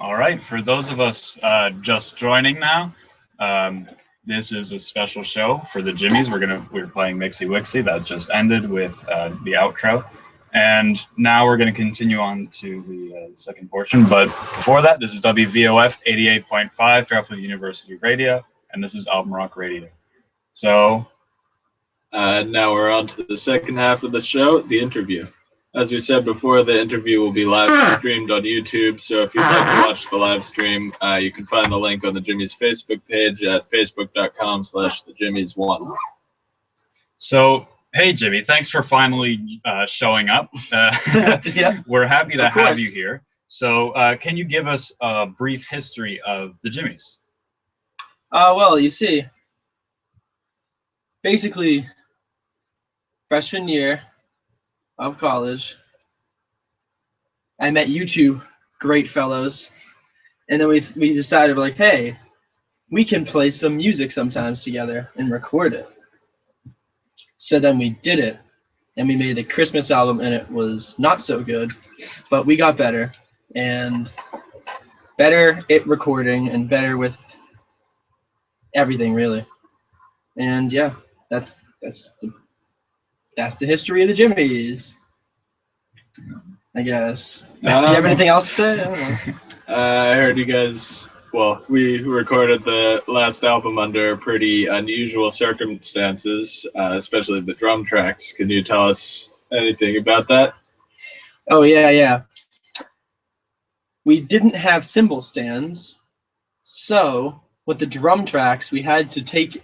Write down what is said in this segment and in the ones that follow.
All right, for those of us just joining now, this is a special show for the Jimmies. We're playing Mixie Wixie. That just ended with the outro, and now we're gonna continue on to the second portion. But before that, this is WVOF 88.5 Fairfield University Radio, and this is Album Rock Radio. So now we're on to the second half of the show, the interview. As we said before, the interview will be live streamed on YouTube, so if you'd like to watch the live stream, you can find the link on the Jimmy's Facebook page at facebook.com/thejimmies1. So, hey, Jimmy, thanks for finally showing up. Yeah, we're happy to have you here. So, can you give us a brief history of the Jimmies? Well, you see, basically, freshman year of college, I met you two great fellows, and then we decided, like, hey, we can play some music sometimes together and record it. So then we did it, and we made the Christmas album, and it was not so good, but we got better, and better at recording, and better with everything, really. And yeah, that's the history of the Jimmies, I guess. Do you have anything else to say? I don't know. I heard you guys, well, we recorded the last album under pretty unusual circumstances, especially the drum tracks. Can you tell us anything about that? Oh, yeah. We didn't have cymbal stands, so with the drum tracks, we had to take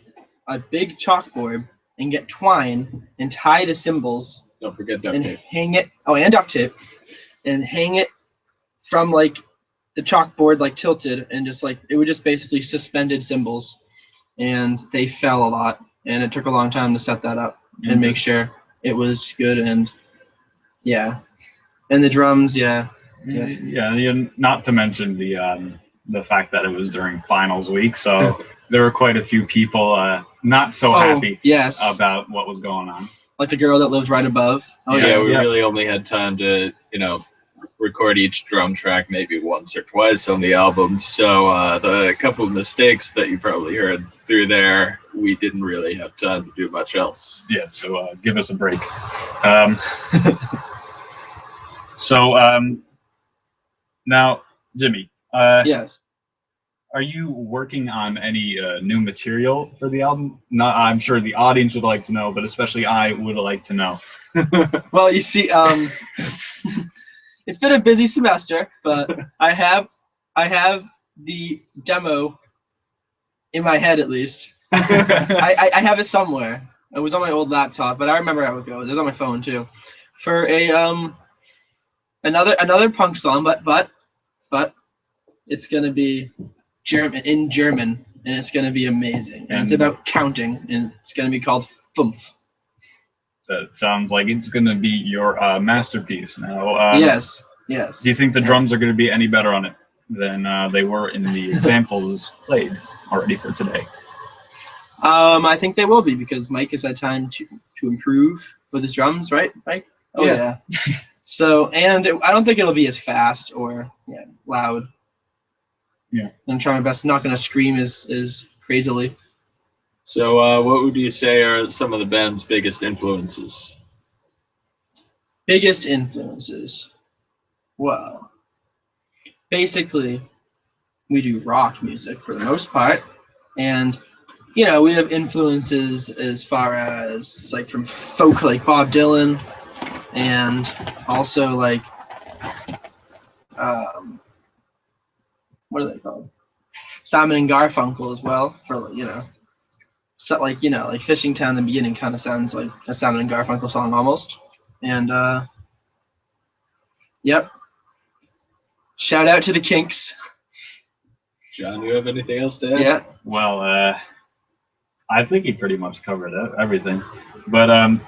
a big chalkboard and get twine and tie the cymbals. Don't forget duct and tape. Hang it. Oh, and duct tape, and hang it from like the chalkboard, like tilted, and just like it was just basically suspended cymbals, and they fell a lot, and it took a long time to set that up and make sure it was good. And yeah, and the drums, yeah. Not to mention the fact that it was during finals week, so there were quite a few people not so happy about what was going on. Like the girl that lived right above. We really only had time to, record each drum track maybe once or twice on the album. So the couple of mistakes that you probably heard through there, we didn't really have time to do much else. Yeah, so give us a break. Now, Jimmy. Yes. Are you working on any new material for the album? I'm sure the audience would like to know, but especially I would like to know. Well, you see, it's been a busy semester, but I have the demo in my head at least. I have it somewhere. It was on my old laptop, but I remember how it goes. It was on my phone too. For a another punk song, but it's gonna be in German, and it's going to be amazing. And it's about counting, and it's going to be called Fünf. That sounds like it's going to be your masterpiece. Now, yes. Do you think the drums are going to be any better on it than they were in the examples played already for today? I think they will be, because Mike has had time to improve with his drums, right, Mike? Oh, yeah. So, and I don't think it'll be as fast or loud. Yeah. I'm trying my best not going to scream as crazily. So what would you say are some of the band's biggest influences? Biggest influences? Well, basically, we do rock music for the most part. And, we have influences as far as, like, from folk, like Bob Dylan, and also, like, what are they called? Simon and Garfunkel as well, for so like Fishing Town in the beginning kind of sounds like a Simon and Garfunkel song almost. And yep. Shout out to the Kinks. John, do you have anything else to add? Yeah. Well, I think he pretty much covered everything. But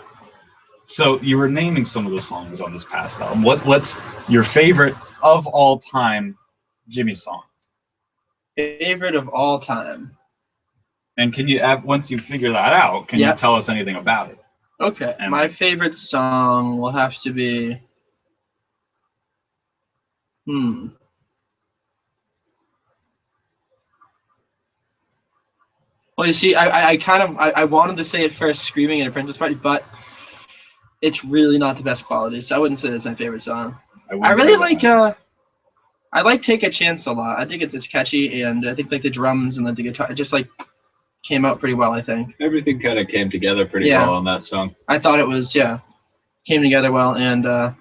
so you were naming some of the songs on this past album. What's your favorite of all time Jimmy song? Favorite of all time. And can you, once you figure that out, can you tell us anything about it? Okay. And my favorite song will have to be Well, you see, I wanted to say it first, "Screaming at a Princess Party," but it's really not the best quality, so I wouldn't say that's my favorite song. I wouldn't really say like that. I like "Take a Chance" a lot. I think it's catchy, and I think like the drums and like the guitar, it just like came out pretty well. I think Everything kind of came together pretty Yeah. well on that song. I thought it was came together well, and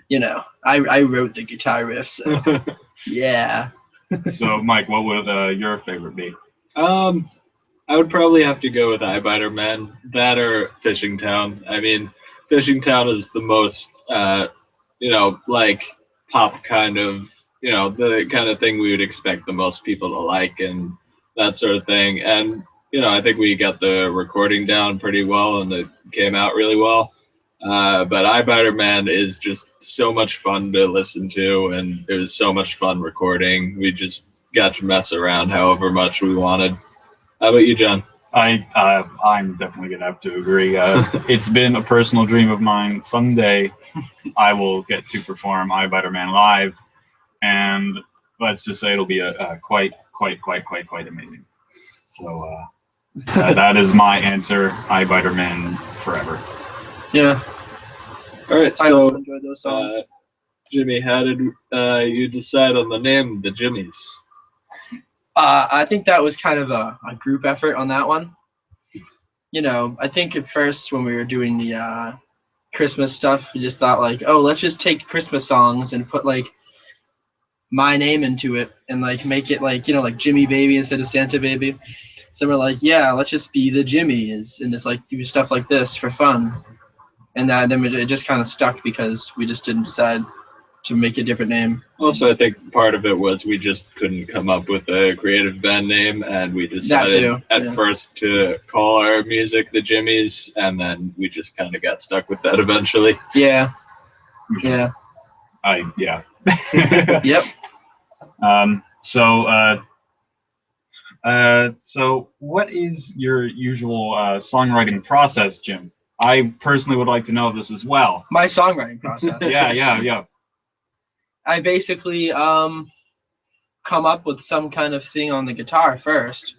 you know, I wrote the guitar riff, so yeah. So, Mike, what would your favorite be? I would probably have to go with Eye Biter Man, that or Fishing Town. I mean, Fishing Town is the most, like pop kind of, the kind of thing we would expect the most people to like and that sort of thing. And, I think we got the recording down pretty well and it came out really well. But Eye Biter Man is just so much fun to listen to, and it was so much fun recording. We just got to mess around however much we wanted. How about you, John? I'm definitely gonna have to agree. It's been a personal dream of mine. Someday, I will get to perform Eye Biter Man live, and let's just say it'll be a quite amazing. So that is my answer. Eye Biter Man forever. Yeah. All right, I also so enjoyed those songs. Jimmy, how did you decide on the name, the Jimmies? I think that was kind of a group effort on that one. I think at first when we were doing the Christmas stuff, we just thought like, oh, let's just take Christmas songs and put like my name into it and like make it like, like Jimmy Baby instead of Santa Baby. So we're like, yeah, let's just be the Jimmies and just like do stuff like this for fun. And then it just kind of stuck because we just didn't decide to make a different name. Also, I think part of it was we just couldn't come up with a creative band name, and we decided at first to call our music the Jimmies, and then we just kind of got stuck with that eventually. Yeah. Yeah. Yep. So what is your usual songwriting process, Jim? I personally would like to know this as well. My songwriting process. Yeah. I basically come up with some kind of thing on the guitar first.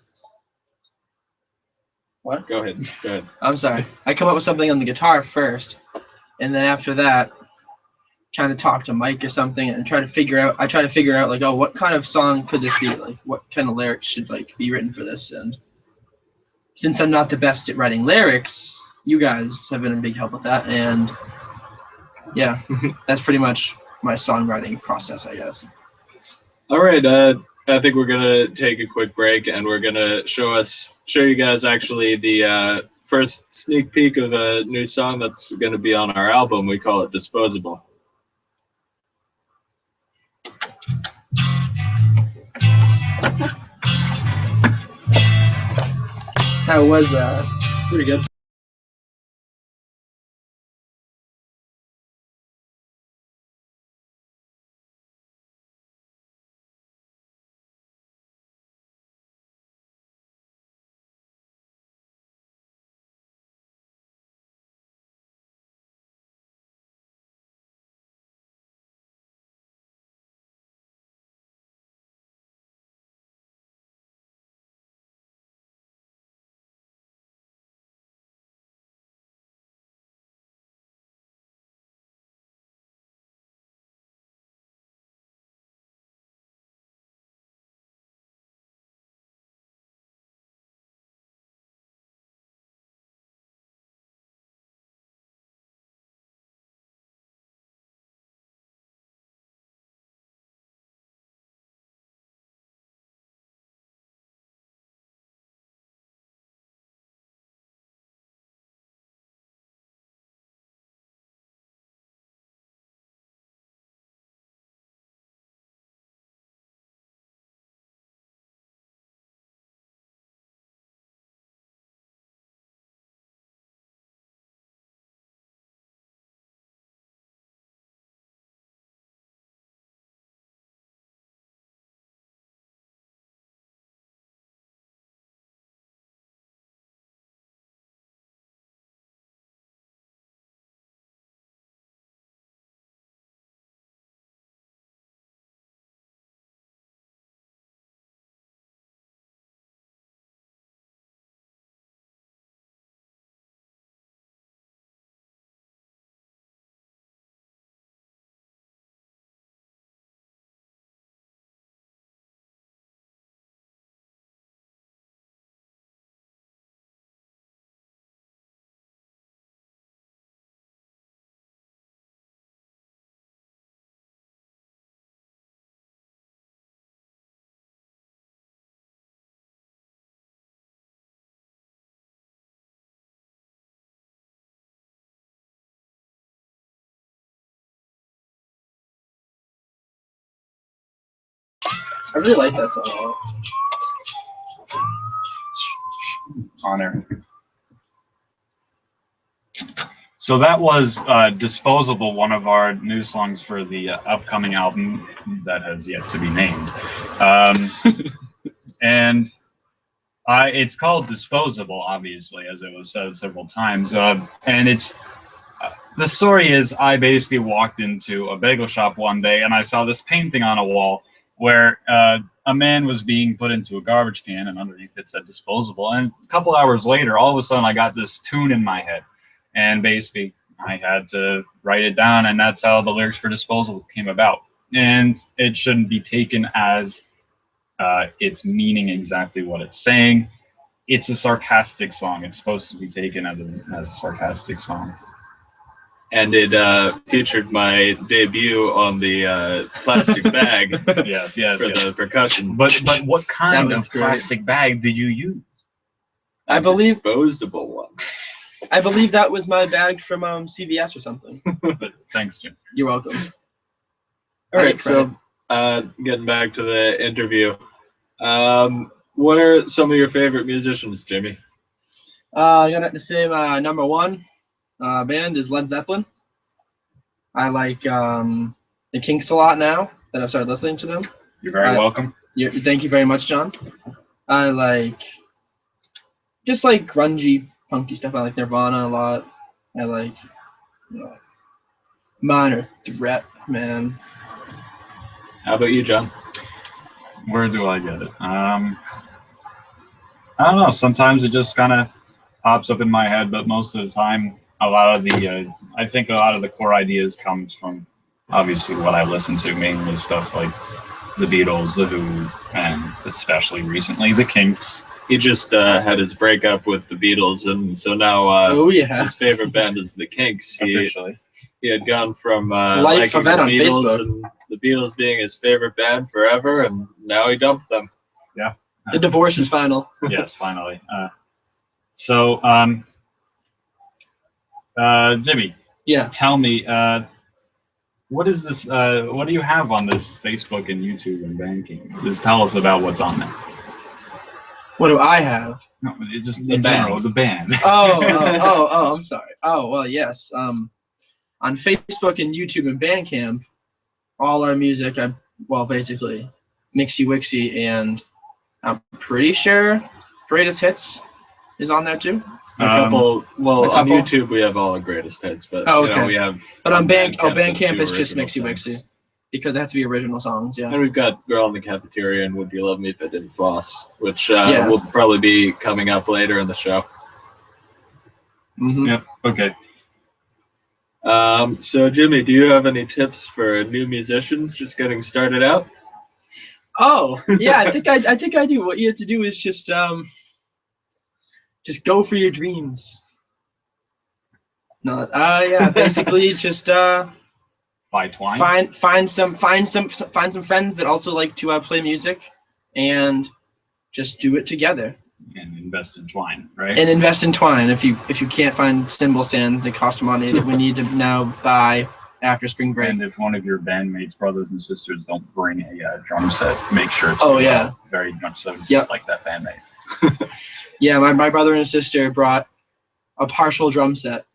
What? Go ahead. I'm sorry. I come up with something on the guitar first, and then after that, kind of talk to Mike or something and try to figure out like, oh, what kind of song could this be? Like, what kind of lyrics should like be written for this? And since I'm not the best at writing lyrics, you guys have been a big help with that. And yeah, that's pretty much my songwriting process, I guess. All right. I think we're gonna take a quick break, and we're gonna show you guys actually the first sneak peek of a new song that's gonna be on our album. We call it Disposable. How was that? Pretty good. I really like that song a lot. Honor. So that was Disposable, one of our new songs for the upcoming album that has yet to be named. And it's called Disposable, obviously, as it was said several times. And it's the story is I basically walked into a bagel shop one day and I saw this painting on a wall where a man was being put into a garbage can, and underneath it said Disposable. And a couple hours later, all of a sudden, I got this tune in my head. And basically, I had to write it down, and that's how the lyrics for Disposable came about. And it shouldn't be taken as its meaning exactly what it's saying. It's a sarcastic song. It's supposed to be taken as a sarcastic song. And it featured my debut on the plastic bag yes, for the percussion. But what kind was of great. plastic bag do you use? I believe Disposable one. I believe that was my bag from CVS or something. But thanks, Jim. You're welcome. All right, so getting back to the interview, what are some of your favorite musicians, Jimmy? I'm gonna have to say my number one band is Led Zeppelin. I like the Kinks a lot now that I've started listening to them. You're very welcome. Thank you very much, John. I like just like grungy, punky stuff. I like Nirvana a lot. I like Minor Threat, man. How about you, John? Where do I get it? I don't know. Sometimes it just kind of pops up in my head, but most of the time, I think a lot of the core ideas comes from obviously what I listen to, mainly stuff like the Beatles, the Who, and especially recently the Kinks. He just had his breakup with the Beatles, and so now Oh yeah. his favorite band is the Kinks. Officially. He had gone from Life liking the event on Beatles Facebook. and the Beatles being his favorite band forever, and now he dumped them. The divorce is final. Yes, finally. Jimmy, Yeah. tell me, what is this? What do you have on this Facebook and YouTube and banking? Just tell us about what's on there. What do I have? No, just The in band. general, the band. Oh, I'm sorry. Oh, well, yes. On Facebook and YouTube and Bandcamp, all our music, basically, Mixie Wixie, and I'm pretty sure Greatest Hits is on there too. A couple. Well, a on couple? YouTube we have all the greatest hits, but Oh, you know, okay. we have. But on Bandcamp Bandcamp the it's two just Mixie original Wixie songs. because it has to be original songs. Yeah. And we've got Girl in the Cafeteria and Would You Love Me If I Didn't Floss, which Yeah. will probably be coming up later in the show. Mm-hmm. Yep. Okay. So Jimmy, do you have any tips for new musicians just getting started out? Oh, yeah. I think I do. What you have to do is just go for your dreams. No. Yeah. Basically, just By Twine. find some friends that also like to play music, and just do it together. And invest in Twine, right? And invest in Twine. If you can't find cymbal stands that cost money that we need to now buy after spring break. And if one of your bandmates, brothers and sisters, don't bring a drum set, make sure it's Oh, yeah. very much so, just Yep. like that bandmate. Yeah, my brother and sister brought a partial drum set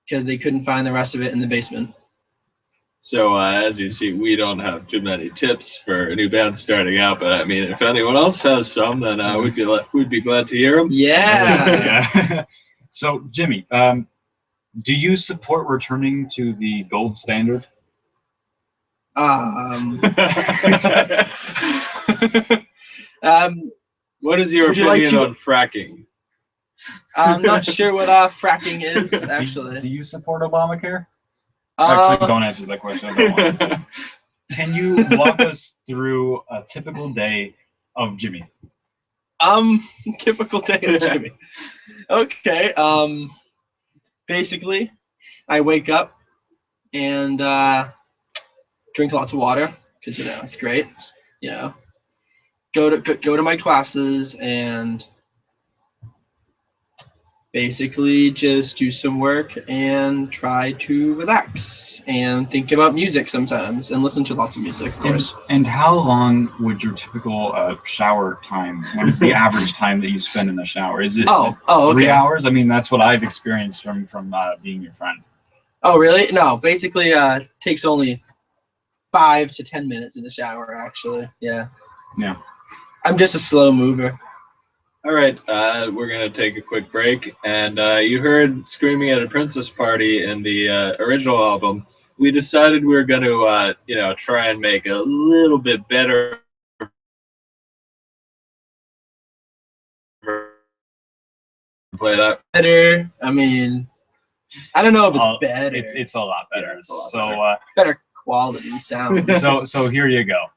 because they couldn't find the rest of it in the basement. So as you see, we don't have too many tips for a new band starting out, but I mean, if anyone else has some, then we'd be glad to hear them. Yeah. Yeah. So Jimmy, do you support returning to the gold standard? What is your Would you like opinion to- on fracking? I'm not sure what fracking is actually. Do you support Obamacare? Actually, Uh, don't answer that question. I don't want. Can you walk us through a typical day of Jimmy? typical day of Jimmy. Okay. Basically, I wake up and drink lots of water because it's great. Go to my classes and basically just do some work and try to relax and think about music sometimes and listen to lots of music, of course. And how long would your typical shower time? What is the average time that you spend in the shower? Is it Oh, 3 okay. hours? I mean, that's what I've experienced from being your friend. Oh, really? No, basically, it takes only 5 to 10 minutes in the shower, actually. Yeah. Yeah. I'm just a slow mover. All right, we're gonna take a quick break, and you heard "Screaming at a Princess Party" in the original album. We decided we were gonna, try and make a little bit better. Play that. Better. I mean, I don't know if it's better. It's a lot better. Yeah, it's a lot so better quality sound. so here you go.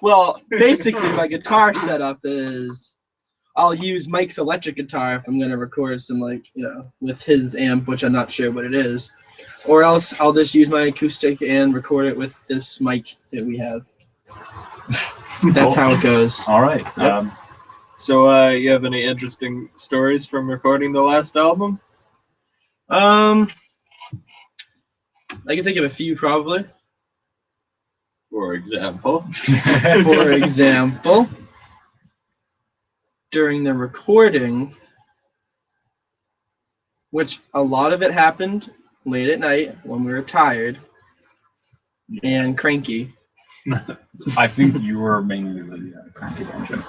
Well, basically, my guitar setup is I'll use Mike's electric guitar if I'm gonna record some with his amp, which I'm not sure what it is, or else I'll just use my acoustic and record it with this mic that we have. That's how it goes. All right. Yep. So, you have any interesting stories from recording the last album? I can think of a few probably. For example. For example, during the recording, which a lot of it happened late at night when we were tired and cranky. I think you were mainly the cranky engine.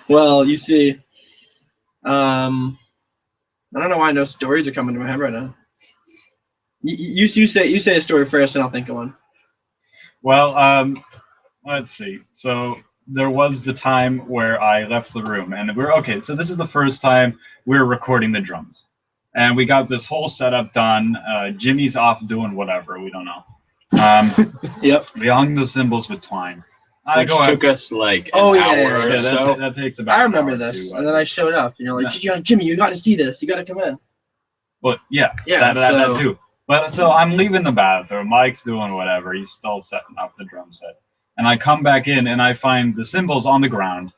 Well, you see, I don't know why no stories are coming to my head right now. You say a story first, and I'll think of one. Well, let's see. So there was the time where I left the room, and we're okay. So this is the first time we're recording the drums, and we got this whole setup done. Jimmy's off doing whatever, we don't know. Yep. We hung the cymbals with twine. Which took us like an Oh, yeah, hour yeah, or yeah, so. That takes about. I an remember hour this, to, and then I showed up. Jimmy, you got to see this. You got to come in. But yeah, Yeah, that too. But so I'm leaving the bathroom. Mike's doing whatever. He's still setting up the drum set. And I come back in and I find the cymbals on the ground.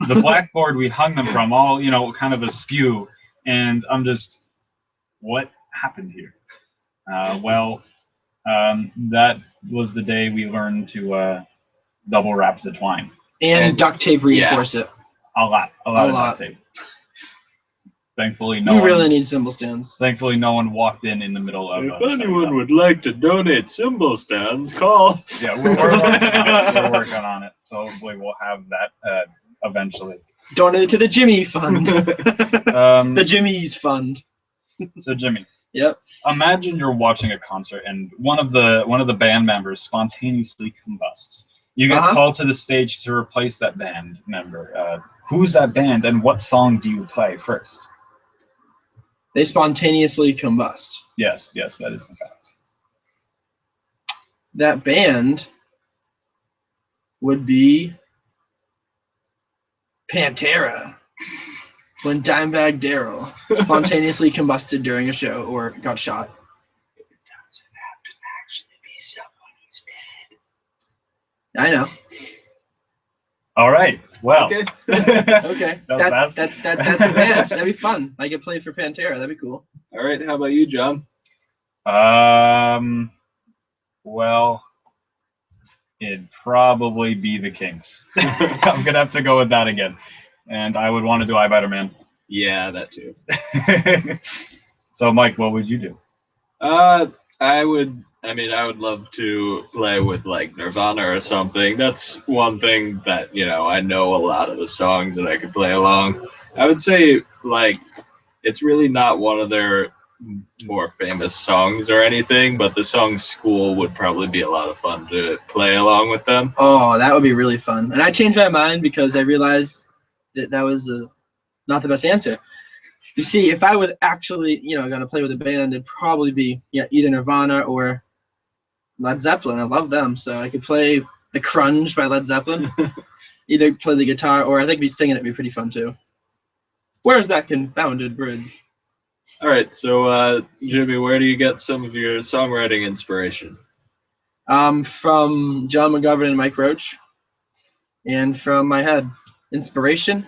The blackboard we hung them from all, kind of askew. And I'm just, what happened here? That was the day we learned to double wrap the twine. And duct tape reinforce it. A lot of duct tape. Thankfully, no one really need cymbal stands. Thankfully, no one walked in the middle of. If anyone would like to donate cymbal stands, call. Yeah, we're working on it. So hopefully we'll have that eventually. Donate to the Jimmy Fund. The Jimmy's Fund. So Jimmy. Yep. Imagine you're watching a concert and one of the band members spontaneously combusts. You get called to the stage to replace that band member. Who's that band, and what song do you play first? They spontaneously combust. Yes, that is the fact. That band would be Pantera, when Dimebag Darrell spontaneously combusted during a show or got shot. It doesn't have to actually be someone who's dead. I know. All right. Well. Okay. Okay. That's the band. That'd be fun. I could play for Pantera. That'd be cool. All right. How about you, John? Well, it'd probably be the Kinks. I'm gonna have to go with that again, and I would want to do I Better Man. Yeah, that too. So, Mike, what would you do? I would love to play with like Nirvana or something. That's one thing that, I know a lot of the songs that I could play along. I would say like it's really not one of their more famous songs or anything, but the song School would probably be a lot of fun to play along with them. Oh, that would be really fun. And I changed my mind because I realized that was not the best answer. You see, if I was actually, going to play with a band, it'd probably be either Nirvana or Led Zeppelin. I love them, so I could play The Crunge by Led Zeppelin. Either play the guitar, or I think singing it'd be pretty fun too. Where's that confounded bridge? All right, so Jimmy, where do you get some of your songwriting inspiration? From John McGovern and Mike Roach, and from my head. Inspiration?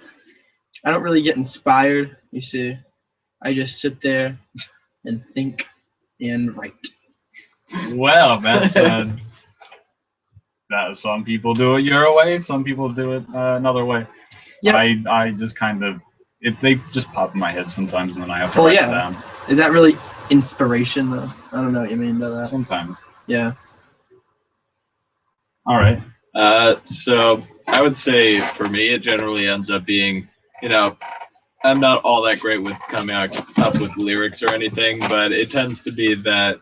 I don't really get inspired, you see. I just sit there and think and write. Well, that's that. Some people do it your way, some people do it another way. Yeah. I just kind of, if they just pop in my head sometimes, and then I have to write it down. Is that really inspiration, though? I don't know what you mean by that. Sometimes. Yeah. All right. So I would say for me, it generally ends up being, I'm not all that great with coming up with lyrics or anything, but it tends to be that,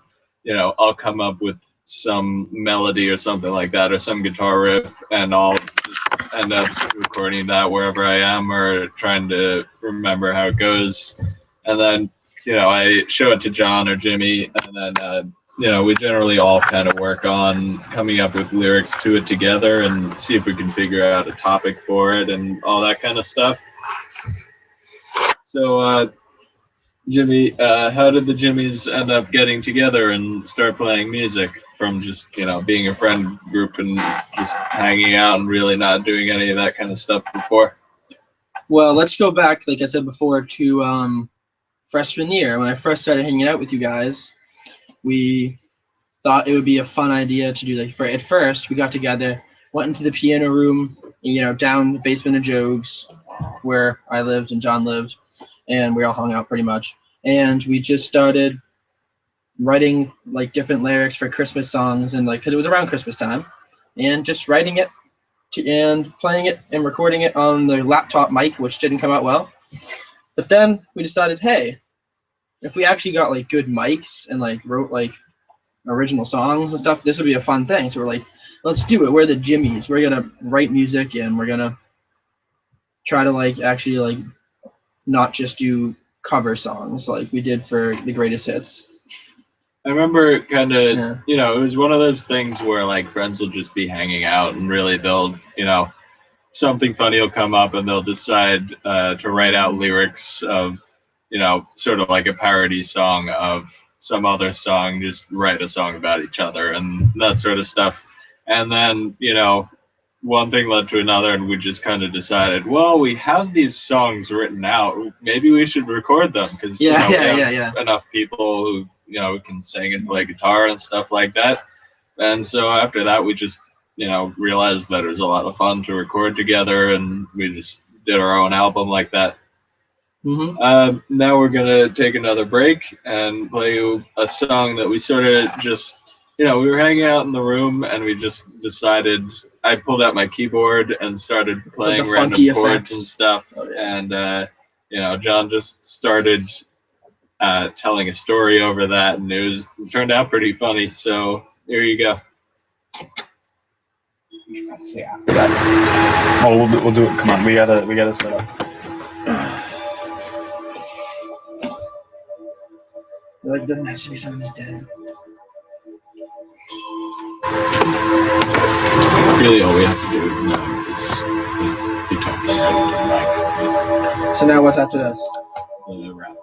I'll come up with some melody or something like that, or some guitar riff, and I'll just end up recording that wherever I am, or trying to remember how it goes. And then, I show it to John or Jimmy, and then we generally all kind of work on coming up with lyrics to it together and see if we can figure out a topic for it and all that kind of stuff. So, Jimmy, how did the Jimmies end up getting together and start playing music from just, being a friend group and just hanging out and really not doing any of that kind of stuff before? Well, let's go back, like I said before, to freshman year. When I first started hanging out with you guys, we thought it would be a fun idea to do at first, we got together, went into the piano room, down the basement of Jogues, where I lived and John lived, and we all hung out pretty much. And we just started writing like different lyrics for Christmas songs and because it was around Christmas time, and just writing it and playing it and recording it on the laptop mic, which didn't come out well. But then we decided, hey, if we actually got like good mics and wrote like original songs and stuff, this would be a fun thing. So we're like, let's do it. We're the Jimmies. We're gonna write music and we're gonna try to actually not just do cover songs like we did for the greatest hits. I remember kind of, it was one of those things where friends will just be hanging out and really they'll, something funny will come up and they'll decide to write out lyrics of, sort of like a parody song of some other song, just write a song about each other and that sort of stuff. And then, one thing led to another and we just kind of decided, well, we have these songs written out. Maybe we should record them because we have enough people who, can sing and play guitar and stuff like that. And so after that, we just, realized that it was a lot of fun to record together and we just did our own album like that. Mm-hmm. Now we're going to take another break and play you a song that we sort of just, we were hanging out in the room and we just decided, I pulled out my keyboard and started playing random chords and stuff. Oh, yeah. And, John just started telling a story over that and it turned out pretty funny. So here you go. Yeah. Oh, we'll do it. Come on, we gotta set up. Doesn't have to be something that's dead. Really, all we have to do now is be talking right into the mic. So now what's after this? Wrap.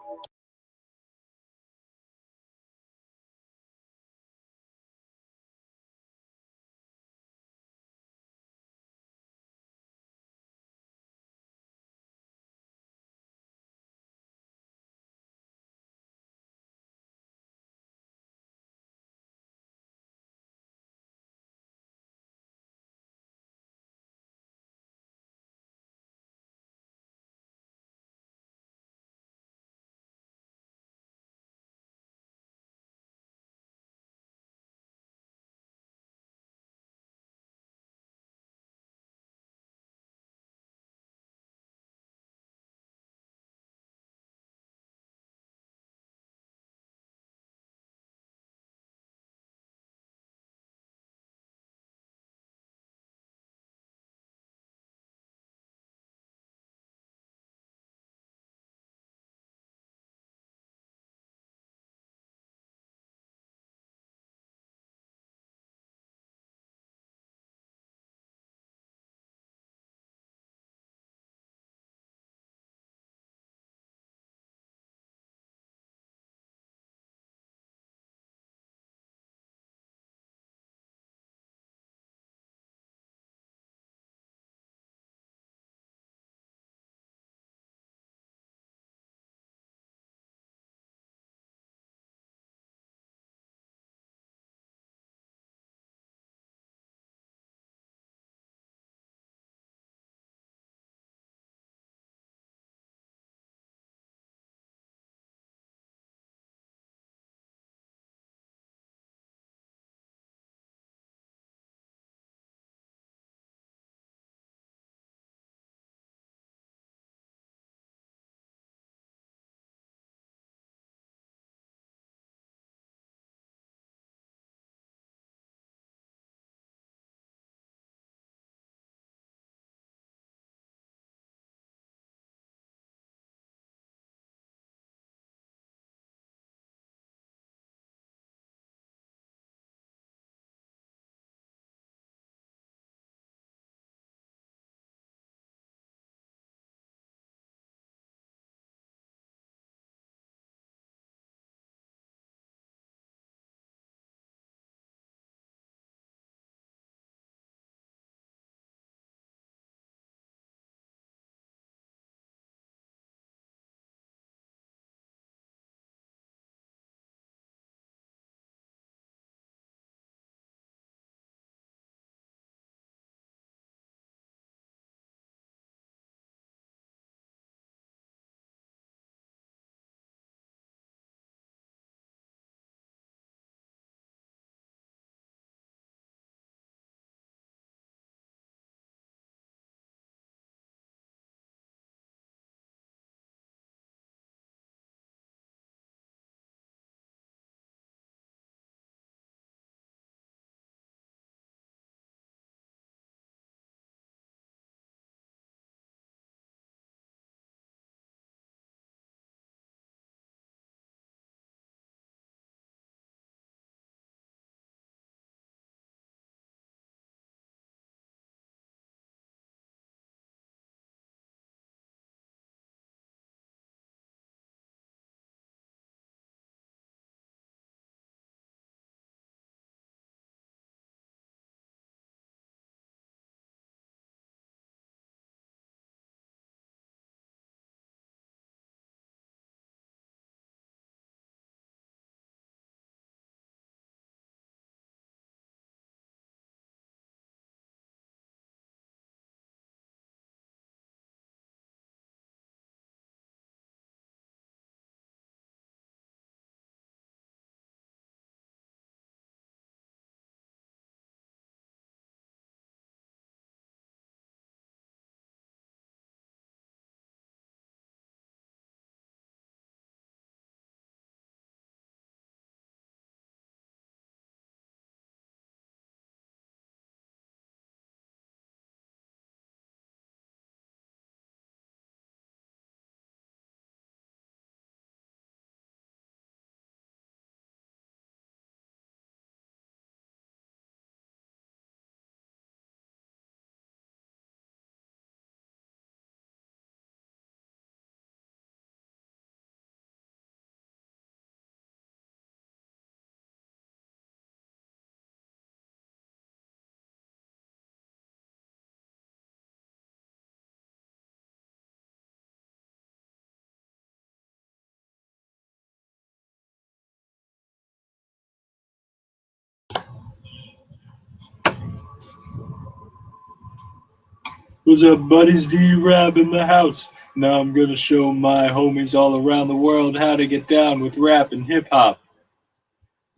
What's up, buddies? D-Rab in the house. Now I'm gonna show my homies all around the world how to get down with rap and hip-hop.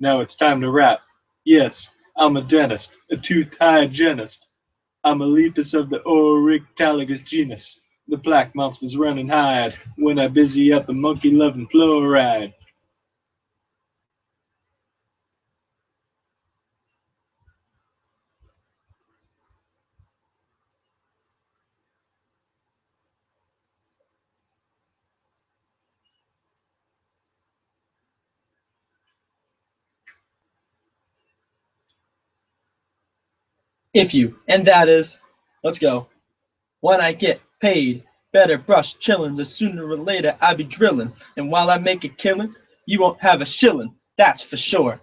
Now it's time to rap. Yes, I'm a dentist, a tooth hygienist. I'm a lepus of the Oryctolagus genus. The plaque monsters run and hide when I busy up the monkey-loving fluoride. If you, and that is, let's go. When I get paid, better brush chillin', or sooner or later I be drillin'. And while I make a killin', you won't have a shillin', that's for sure.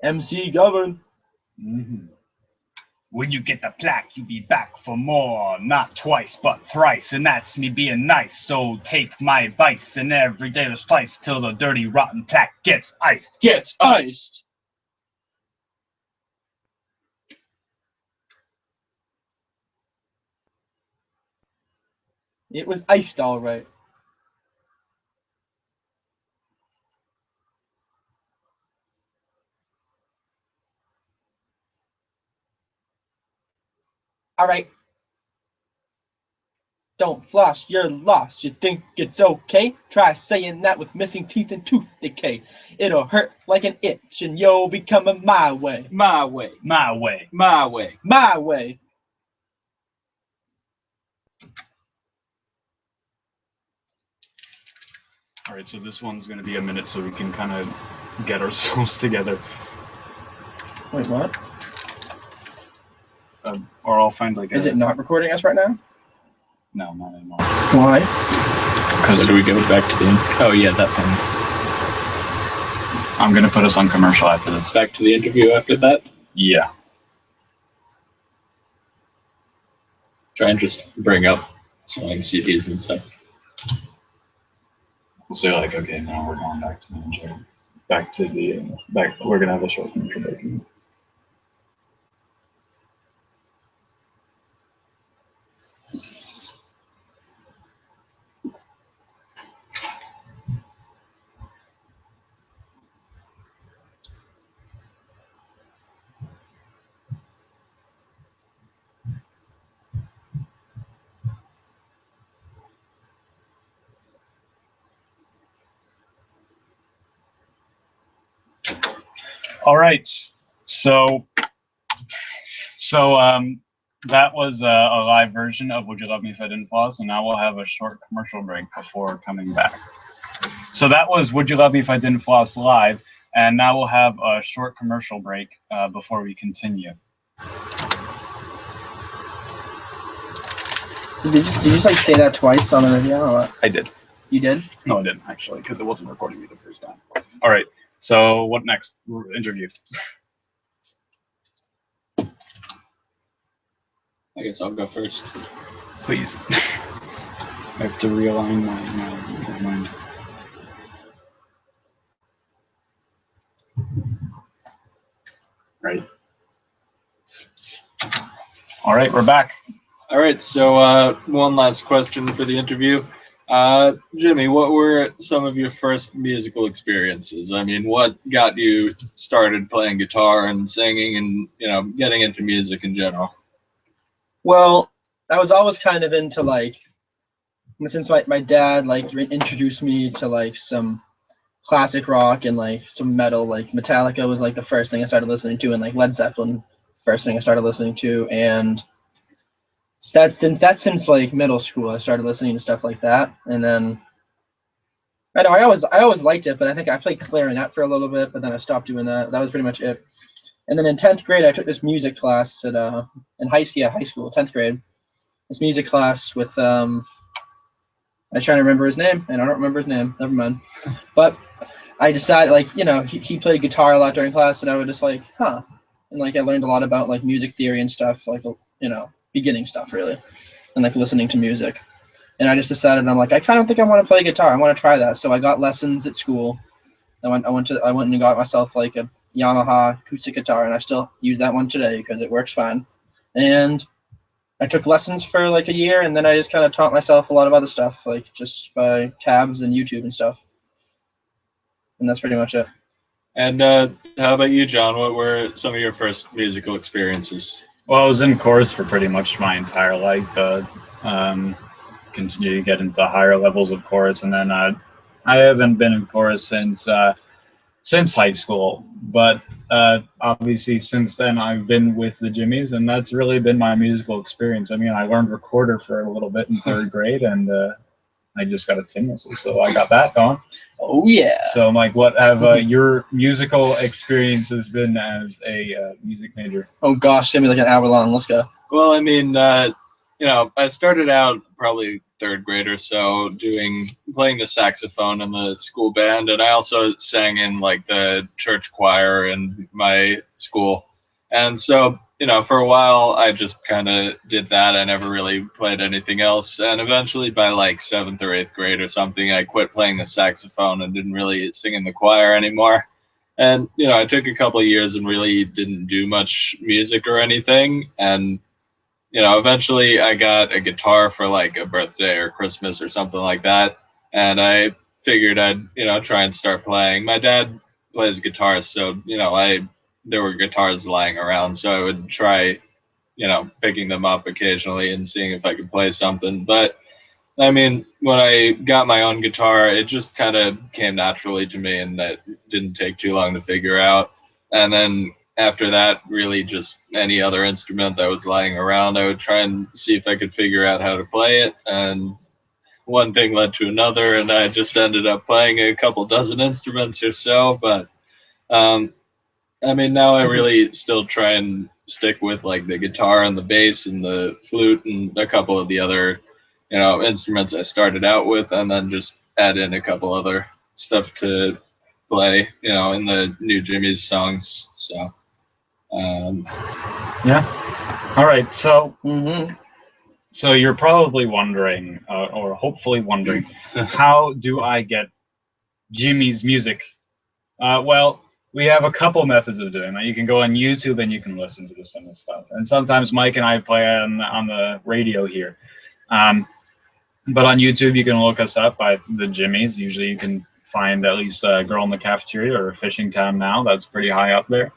MC Govern. When you get the plaque, you be back for more. Not twice, but thrice, and that's me being nice. So take my advice, and every day to slice till the dirty, rotten plaque gets iced. Gets iced. It was iced all right. All right. Don't floss, you're lost. You think it's okay? Try saying that with missing teeth and tooth decay. It'll hurt like an itch, and you'll be coming my way. My way, My way. my way. My way. All right, so this one's going to be a minute so we can kind of get ourselves together. Wait, what? Or I'll find like a... Is it not recording us right now? No, not anymore. Why? So do we go back to the... Oh, yeah, that thing. I'm going to put us on commercial after this. Back to the interview after that? Yeah. Try and just bring up selling CDs and stuff. We'll say like, okay, now we're going back to the intro. We're going to have a short commercial break. All right, so that was a live version of Would You Love Me If I Didn't Floss, and now we'll have a short commercial break before coming back. So that was Would You Love Me If I Didn't Floss live, and now we'll have a short commercial break before we continue. Did you just like say that twice on the video or what? I did. You did? No, I didn't actually, because it wasn't recording me the first time. All right. So what next? Interview. I guess I'll go first. Please. I have to realign my mind. Right. All right, we're back. All right, so one last question for the interview. Jimmy, what were some of your first musical experiences? I mean, what got you started playing guitar and singing and, you know, getting into music in general? Well, I was always kind of into like, since my dad like introduced me to like some classic rock and like some metal, like Metallica was like the first thing I started listening to, and like Led Zeppelin, first thing I started listening to, and that's since like middle school I started listening to stuff like that. And then I know I always liked it, but I think I played clarinet for a little bit, but then I stopped doing that. That was pretty much it. And then in 10th grade I took this music class at in high school, 10th grade. This music class with I was trying to remember his name, and I don't remember his name. Never mind. But I decided, like, you know, he played guitar a lot during class, and I was just like, huh. And like I learned a lot about like music theory and stuff, like, you know, beginning stuff really, and like listening to music. And I just decided, I'm like, I kind of think I want to play guitar. I want to try that. So I got lessons at school. I went and got myself like a Yamaha acoustic guitar, and I still use that one today because it works fine. And I took lessons for like a year, and then I just kind of taught myself a lot of other stuff, like just by tabs and YouTube and stuff. And that's pretty much it. And how about you, John? What were some of your first musical experiences? Well, I was in chorus for pretty much my entire life. Continue to get into higher levels of chorus, and then I haven't been in chorus since high school. But obviously, since then, I've been with the Jimmies, and that's really been my musical experience. I mean, I learned recorder for a little bit in third grade, and I just got a tin whistle, so I got that going. Oh yeah. So, Mike, what have your musical experiences been as a music major? Oh gosh, give me like an hour long. Let's go. Well, I mean, you know, I started out probably third grade or so playing the saxophone in the school band, and I also sang in like the church choir in my school. And so, you know, for a while I just kind of did that. I never really played anything else, and eventually by like 7th or 8th grade or something, I quit playing the saxophone and didn't really sing in the choir anymore. And, you know, I took a couple of years and really didn't do much music or anything. And, you know, eventually I got a guitar for like a birthday or Christmas or something like that. And I figured I'd, you know, try and start playing. My dad plays guitar, so, you know, there were guitars lying around, so I would try, you know, picking them up occasionally and seeing if I could play something. But I mean, when I got my own guitar, it just kind of came naturally to me, and that didn't take too long to figure out. And then after that, really just any other instrument that was lying around, I would try and see if I could figure out how to play it. And one thing led to another, and I just ended up playing a couple dozen instruments or so. But I mean, now I really still try and stick with like the guitar and the bass and the flute and a couple of the other, you know, instruments I started out with, and then just add in a couple other stuff to play, you know, in the new Jimmy's songs. So, yeah. All right. So, Mm-hmm. so you're probably wondering, or hopefully wondering, how do I get Jimmy's music? Well, we have a couple methods of doing that. You can go on YouTube and you can listen to some of the stuff. And sometimes Mike and I play on the radio here. But on YouTube, you can look us up by the Jimmies. Usually you can find at least a Girl in the Cafeteria or Fishing Town Now. That's pretty high up there.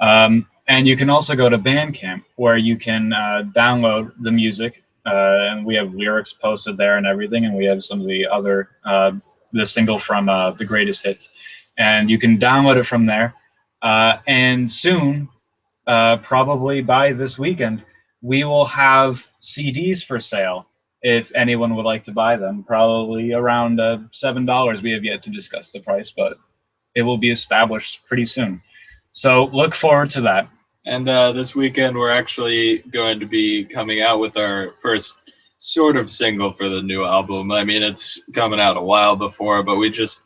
And you can also go to Bandcamp, where you can download the music. And we have lyrics posted there and everything. And we have some of the other, the single from The Greatest Hits. And you can download it from there. And soon, probably by this weekend, we will have CDs for sale if anyone would like to buy them. Probably around $7. We have yet to discuss the price, but it will be established pretty soon. So look forward to that. And this weekend, we're actually going to be coming out with our first sort of single for the new album. I mean, it's coming out a while before, but we just,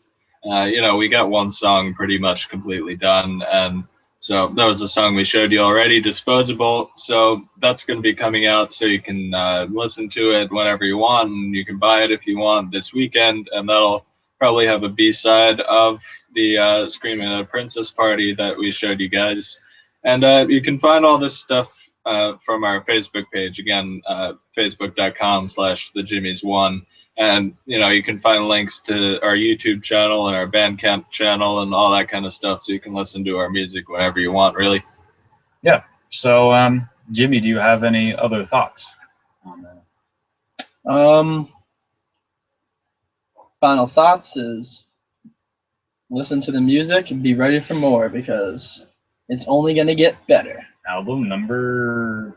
you know, we got one song pretty much completely done. And so that was a song we showed you already, Disposable. So that's going to be coming out, so you can listen to it whenever you want, and you can buy it if you want this weekend. And that'll probably have a B-side of the Screaming at a Princess Party that we showed you guys. And you can find all this stuff from our Facebook page, again, facebook.com/thejimmies1. And, you know, you can find links to our YouTube channel and our Bandcamp channel and all that kind of stuff, so you can listen to our music whenever you want, really. Yeah. So, Jimmy, do you have any other thoughts on that? Final thoughts is listen to the music and be ready for more, because it's only going to get better. Album number,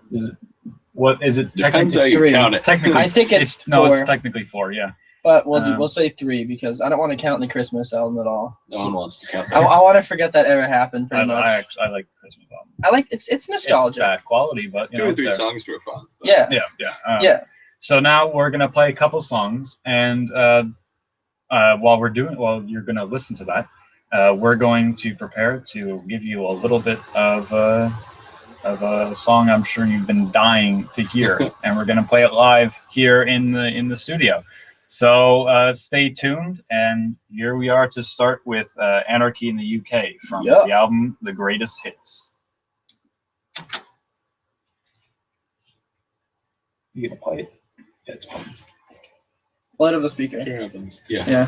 what is it? Depends how Technically, you count it. I think it's no, 4. it's technically 4. Yeah. But we'll say 3, because I don't want to count the Christmas album at all. No one wants to count I that. want to forget that ever happened. Pretty much. I like Christmas album. I like it's nostalgia. It's bad quality, but you 2 know, or 3 it's there. songs were fun. But Yeah. Yeah. Yeah. So now we're gonna play a couple songs, and while you're gonna listen to that, we're going to prepare to give you a little bit of a song I'm sure you've been dying to hear, and we're going to play it live here in the studio. So stay tuned, and here we are to start with Anarchy in the UK from the album The Greatest Hits. You gonna play it? Yeah, it's fine. Play it on the speaker. Yeah. Yeah.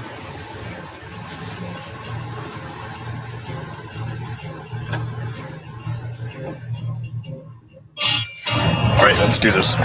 All right, let's do this.